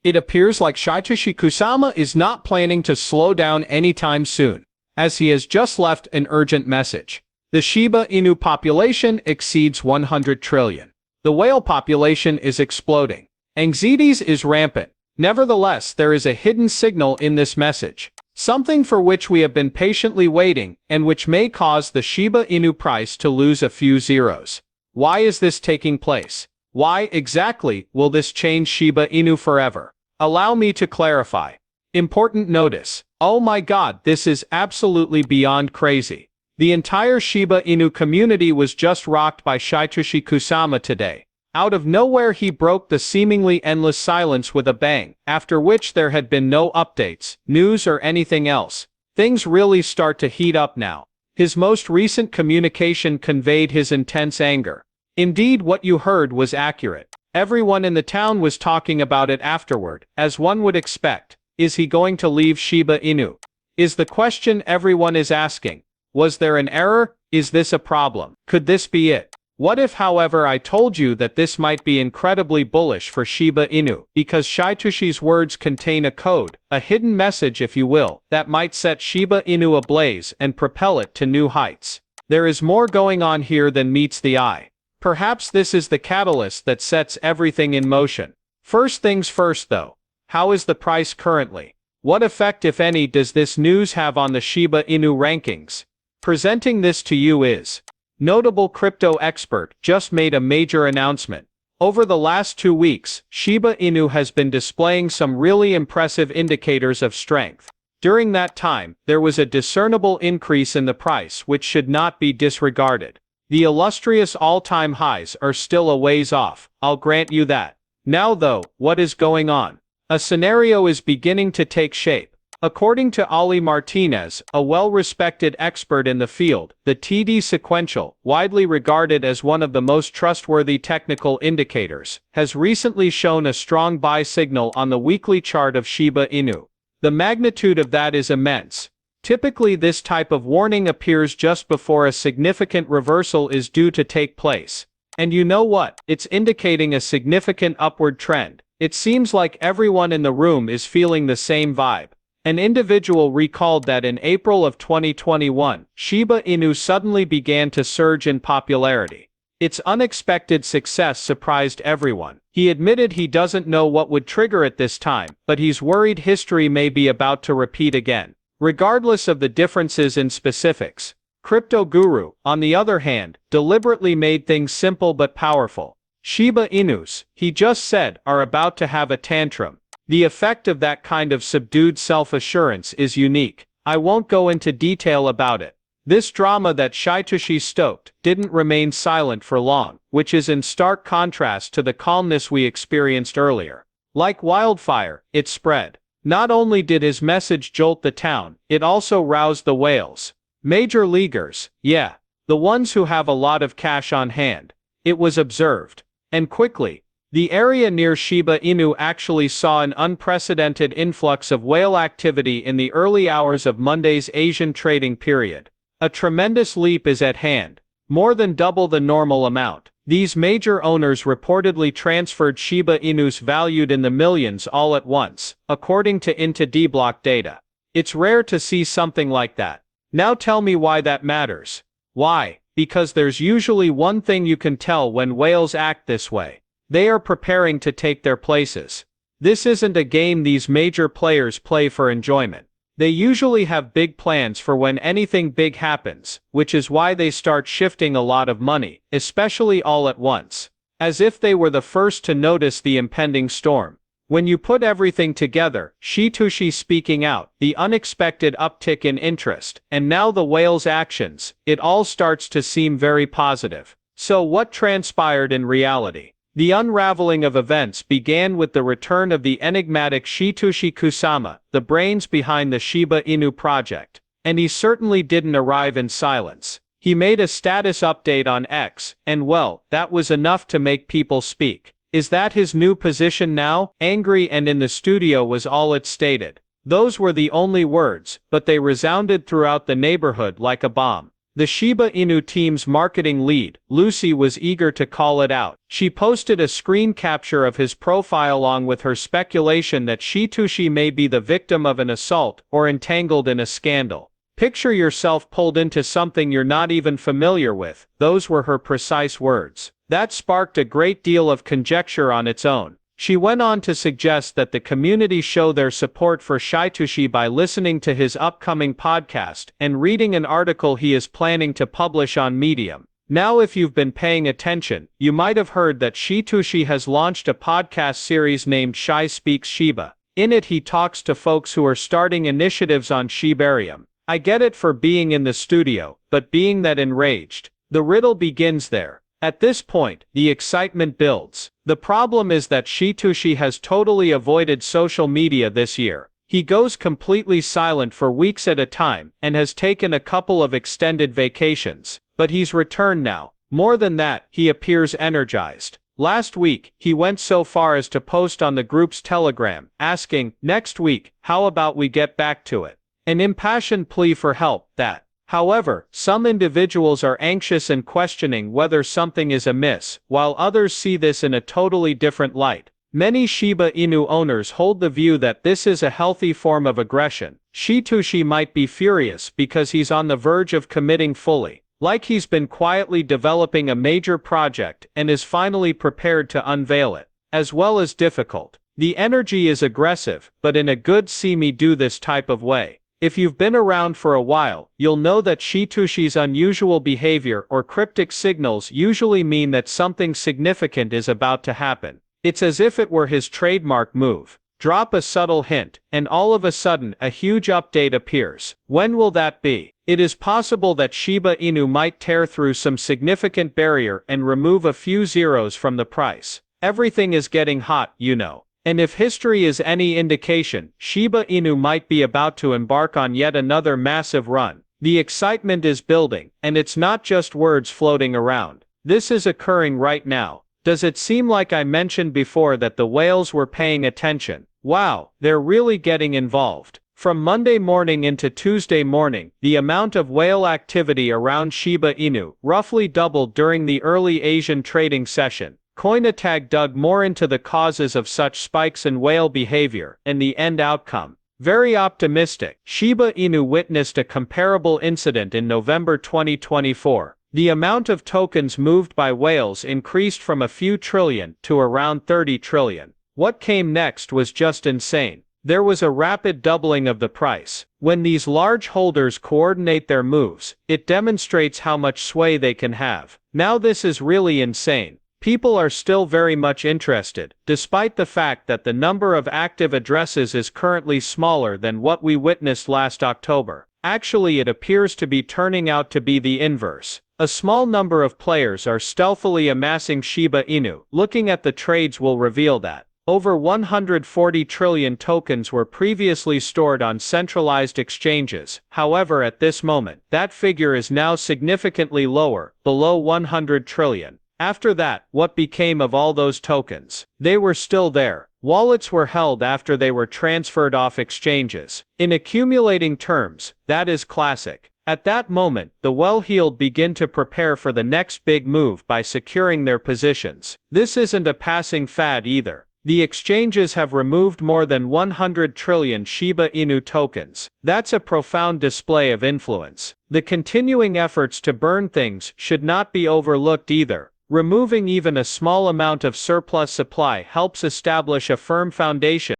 It appears like Shytoshi Kusama is not planning to slow down anytime soon, as he has just left an urgent message. The Shiba Inu population exceeds 100 trillion. The whale population is exploding. Anxiety is rampant. Nevertheless, there is a hidden signal in this message. Something for which we have been patiently waiting, and which may cause the Shiba Inu price to lose a few zeros. Why is this taking place? Why exactly will this change Shiba Inu forever? Allow me to clarify. Important notice. Oh my god, this is absolutely beyond crazy. The entire Shiba Inu community was just rocked by Shytoshi Kusama today. Out of nowhere he broke the seemingly endless silence with a bang, after which there had been no updates, news or anything else. Things really start to heat up now. His most recent communication conveyed his intense anger. Indeed, what you heard was accurate. Everyone in the town was talking about it afterward, as one would expect. Is he going to leave Shiba Inu? Is the question everyone is asking. Was there an error? Is this a problem? Could this be it? What if, however, I told you that this might be incredibly bullish for Shiba Inu, because Shytoshi's words contain a code, a hidden message if you will, that might set Shiba Inu ablaze and propel it to new heights. There is more going on here than meets the eye. Perhaps this is the catalyst that sets everything in motion. First things first though. How is the price currently? What effect, if any, does this news have on the Shiba Inu rankings? Presenting this to you is notable crypto expert just made a major announcement. Over the last 2 weeks, Shiba Inu has been displaying some really impressive indicators of strength. During that time, there was a discernible increase in the price which should not be disregarded. The illustrious all-time highs are still a ways off, I'll grant you that. Now though, what is going on? A scenario is beginning to take shape. According to Ali Martinez, a well-respected expert in the field, the TD sequential, widely regarded as one of the most trustworthy technical indicators, has recently shown a strong buy signal on the weekly chart of Shiba Inu. The magnitude of that is immense. Typically this type of warning appears just before a significant reversal is due to take place. And you know what? It's indicating a significant upward trend. It seems like everyone in the room is feeling the same vibe. An individual recalled that in April of 2021, Shiba Inu suddenly began to surge in popularity. Its unexpected success surprised everyone. He admitted he doesn't know what would trigger it this time, but he's worried history may be about to repeat again. Regardless of the differences in specifics, Crypto Guru, on the other hand, deliberately made things simple but powerful. Shiba Inus, he just said, are about to have a tantrum. The effect of that kind of subdued self-assurance is unique. I won't go into detail about it. This drama that Shytoshi stoked didn't remain silent for long, which is in stark contrast to the calmness we experienced earlier. Like wildfire, it spread. Not only did his message jolt the town, it also roused the whales. Major leaguers, yeah, the ones who have a lot of cash on hand. It was observed. And quickly. The area near Shiba Inu actually saw an unprecedented influx of whale activity in the early hours of Monday's Asian trading period. A tremendous leap is at hand, more than double the normal amount. These major owners reportedly transferred Shiba Inus valued in the millions all at once, according to INTA-D-Block data. It's rare to see something like that. Now tell me why that matters. Why? Because there's usually one thing you can tell when whales act this way. They are preparing to take their places. This isn't a game these major players play for enjoyment. They usually have big plans for when anything big happens, which is why they start shifting a lot of money, especially all at once. As if they were the first to notice the impending storm. When you put everything together, Shytoshi speaking out, the unexpected uptick in interest, and now the whale's actions, it all starts to seem very positive. So what transpired in reality? The unraveling of events began with the return of the enigmatic Shytoshi Kusama, the brains behind the Shiba Inu project. And he certainly didn't arrive in silence. He made a status update on X, and well, that was enough to make people speak. Is that his new position now? Angry and in the studio was all it stated. Those were the only words, but they resounded throughout the neighborhood like a bomb. The Shiba Inu team's marketing lead, Lucy, was eager to call it out. She posted a screen capture of his profile along with her speculation that Shytoshi may be the victim of an assault or entangled in a scandal. "Picture yourself pulled into something you're not even familiar with," those were her precise words. That sparked a great deal of conjecture on its own. She went on to suggest that the community show their support for Shytoshi by listening to his upcoming podcast and reading an article he is planning to publish on Medium. Now, if you've been paying attention, you might have heard that Shytoshi has launched a podcast series named Shy Speaks Shiba. In it he talks to folks who are starting initiatives on Shibarium. I get it for being in the studio, but being that enraged. The riddle begins there. At this point, the excitement builds. The problem is that Shytoshi has totally avoided social media this year. He goes completely silent for weeks at a time and has taken a couple of extended vacations. But he's returned now. More than that, he appears energized. Last week, he went so far as to post on the group's Telegram, asking, "Next week, how about we get back to it?" An impassioned plea for help, that. However, some individuals are anxious and questioning whether something is amiss, while others see this in a totally different light. Many Shiba Inu owners hold the view that this is a healthy form of aggression. Shytoshi might be furious because he's on the verge of committing fully, like he's been quietly developing a major project and is finally prepared to unveil it. As well as difficult. The energy is aggressive, but in a good see-me-do this type of way. If you've been around for a while, you'll know that Shytoshi's unusual behavior or cryptic signals usually mean that something significant is about to happen. It's as if it were his trademark move. Drop a subtle hint, and all of a sudden a huge update appears. When will that be? It is possible that Shiba Inu might tear through some significant barrier and remove a few zeros from the price. Everything is getting hot, you know. And if history is any indication, Shiba Inu might be about to embark on yet another massive run. The excitement is building, and it's not just words floating around. This is occurring right now. Does it seem like I mentioned before that the whales were paying attention? Wow, they're really getting involved. From Monday morning into Tuesday morning, the amount of whale activity around Shiba Inu roughly doubled during the early Asian trading session. CoinAtag dug more into the causes of such spikes in whale behavior and the end outcome. Very optimistic. Shiba Inu witnessed a comparable incident in November 2024. The amount of tokens moved by whales increased from a few trillion to around 30 trillion. What came next was just insane. There was a rapid doubling of the price. When these large holders coordinate their moves, it demonstrates how much sway they can have. Now this is really insane. People are still very much interested, despite the fact that the number of active addresses is currently smaller than what we witnessed last October. Actually, it appears to be turning out to be the inverse. A small number of players are stealthily amassing Shiba Inu. Looking at the trades will reveal that over 140 trillion tokens were previously stored on centralized exchanges. However, at this moment, that figure is now significantly lower, below 100 trillion. After that, what became of all those tokens? They were still there. Wallets were held after they were transferred off exchanges. In accumulating terms, that is classic. At that moment, the well-heeled begin to prepare for the next big move by securing their positions. This isn't a passing fad either. The exchanges have removed more than 100 trillion Shiba Inu tokens. That's a profound display of influence. The continuing efforts to burn things should not be overlooked either. Removing even a small amount of surplus supply helps establish a firm foundation